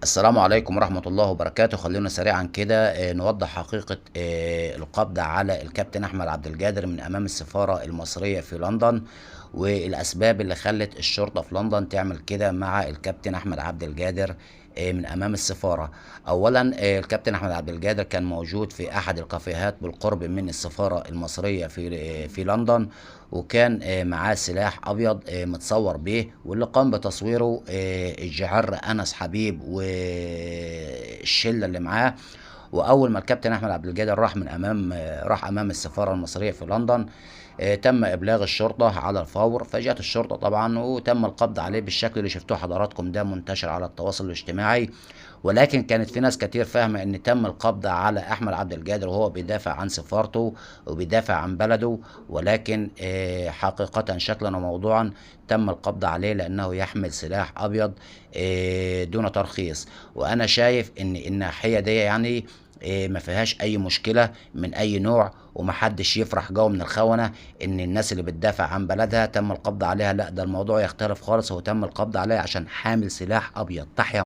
السلام عليكم ورحمة الله وبركاته. خلونا سريعا كده نوضح حقيقة القبض على الكابتن أحمد عبد القادر من أمام السفارة المصرية في لندن، والأسباب اللي خلت الشرطة في لندن تعمل كده مع الكابتن أحمد عبد القادر من أمام السفارة. أولا الكابتن أحمد عبد القادر كان موجود في أحد الكافيهات بالقرب من السفارة المصرية في لندن، وكان معاه سلاح أبيض متصور به، واللي قام بتصويره الجعر أنس حبيب والشلة اللي معاه. واول ما الكابتن احمد عبد القادر راح امام السفاره المصريه في لندن، تم ابلاغ الشرطه على الفور، فجاءت الشرطه طبعا وتم القبض عليه بالشكل اللي شفتوه حضراتكم ده منتشر على التواصل الاجتماعي. ولكن كانت في ناس كتير فاهمه ان تم القبض على احمد عبد القادر وهو بيدافع عن سفارته وبيدافع عن بلده، ولكن حقيقه شكلا وموضوعا تم القبض عليه لانه يحمل سلاح ابيض دون ترخيص. وانا شايف ان الناحيه دي يعني ما فيهاش اي مشكله من اي نوع، ومحدش يفرح جو من الخونه ان الناس اللي بتدافع عن بلدها تم القبض عليها. لا، ده الموضوع يختلف خالص، هو تم القبض عليه عشان حامل سلاح ابيض. تحيا